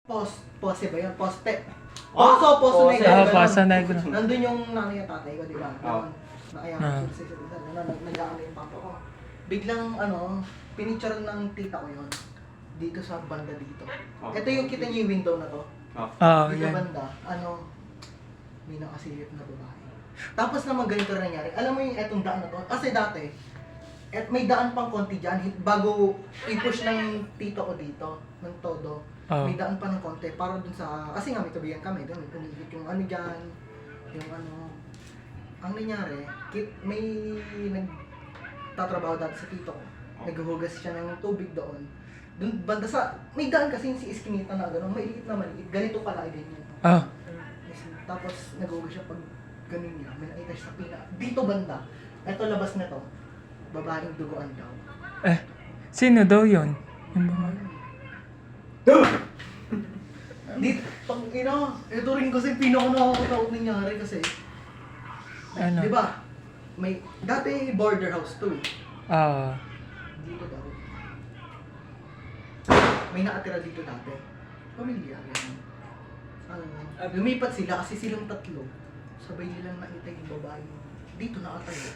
Pose ba yun? Poste. Poso Pose. Negro. Paso Negro. Nandun yung nanay at tatay ko, di ba? Oo. Nakayaman nag-aano yung papa ko. Biglang, pinicture ng tita ko yun. Dito sa banda dito. Oh. Ito yung kita niyo yung window na to. Dito yan. banda, may nakasilip na babae. Tapos naman ganito rin nangyari. Alam mo yung etong daan na to? Kasi dati, may daan pang konti dyan, bago i-push ng tito ko dito, ng todo. Oh. May daan pa ng konti, para dun sa, kasi nga may tubigan kami, dun, pinigit yung ano dyan, yung ang nangyari, may nagtatrabaho dati sa tito ko, naghuhugas siya ng tubig doon. Dun, banda sa, may daan kasi si Iskinita na gano'n, maliit na maliit, ganito pala, ganyan. Oh. Tapos naghuhugas siya pag ganun niya, may nakita siya sa pina. Dito banda, eto labas na to, babaeng duguan daw. Sino daw yun? Yung babae. Dito, ito rin kasi pinaka-nakakatakot nangyari kasi, Ano? di ba, may, dati border house to. Ah. Dito daw. May nakatira dito dati. Pamilya, ganyan. Lumipat sila kasi silang tatlo. Sabay nilang nakita yung babae. Dito nakatayo.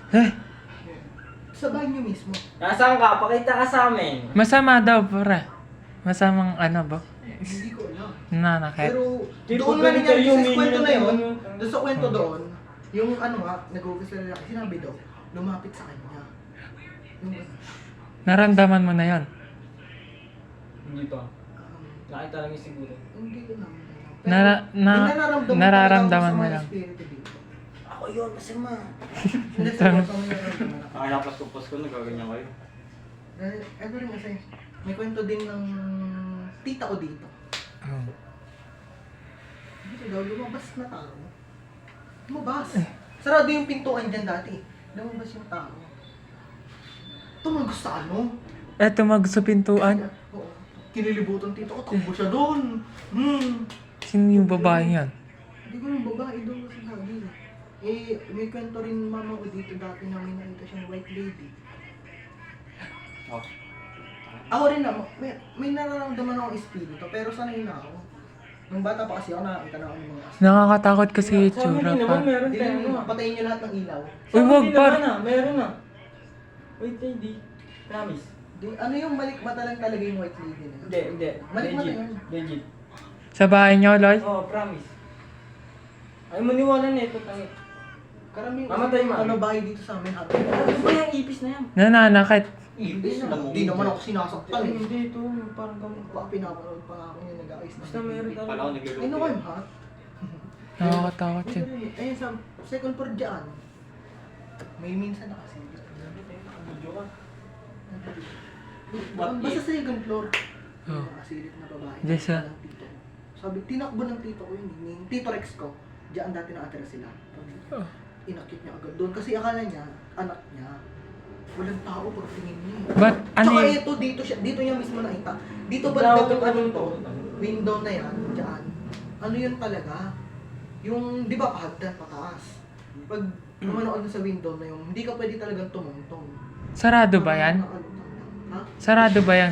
Sa bahay niyo mismo. Nasaan ka? Pakita ka sa amin. Masama daw, pare. Masamang ano ba? Hindi ko alam. Nanakit. Pero Di doon ba nga nangyari ganito yung sa kwento na yun, minion? doon sa kwento doon, yung nag-uugis na lalaki, sinabi daw, lumapit sa kanya. Yung, Naramdaman mo na yon. Hindi pa. Nakita lang yung siguro. hindi ko naman. Nararamdaman mo lang. Ako yun, masama. Hindi sa mga nararamdaman ako. Nakalapas ko, nagaganyan kayo. Dahil, eto rin kasi, may kwento din ng tita ko dito. Oh. Dito daw, lumabas na tao. Lumabas. Sarado yung pintuan dyan dati. Lumabas yung tao. Tumagos sa ano? Tumagos sa pintuan. Oo. Kinilibutan tito ko, takbo siya doon. Sino yung babae yan? Hindi ko yung babae doon kasi sabi. May kwento rin mama ko dito dati na may nakita siyang white lady. Oh. Ako rin na, may nararamdaman akong espiritu, pero sanay na ako. Nung bata pa kasi ako nakakita na ako ng mga asal. Nakakatakot kasi yung Sa amin itsura din pa. naman, meron Hindi tayo. lang, patayin niyo lahat ng ilaw. Uy, wag, par. Meron na. Wait, hindi. Promise. Ano yung balik mata lang talaga yung white lady na? Hindi. Balik mo na Legit. yun. Legit. Sa bahay niyo, Loy? Oo, promise. Ay, maniwala na ito. Tangit. Karamihan Mamatay, ma. ano bahay dito sa amin happy. Ano ba yung ipis na yan? Nananakit. Hindi naman ako sinasaktan eh. Hindi ito. Parang gamot Baka pinapanood pa nga ako yung nag-aayos na. Basta meron ka. Pala ako nagluluto. Ay, naku, ha? Nakakatakot yun. Ayun, sa second floor dyan. May minsan na kasi. Basta sa second floor. May Oh. nakasilip na babae. Yes, ah. Ng tito. Sabi, tinakbo ng tito ko yun. Yung tito Rex ko. Diyan dati nakatira sila. Oh. Inakit niya agad doon. Kasi akala niya, anak niya, walang tao pag tingin niya. But, ano Tsaka yun? ito, dito niya mismo nakita. Dito ba Daw, itong ano ano to? to? Window na yan, dyan. Ano yun talaga? Yung, di ba pahagdan pataas? Pag kumanood sa window na yung, hindi ka pwede talagang tumungtong. Sarado ba yan? Nakalutang lang. Ha? Sarado ba yan?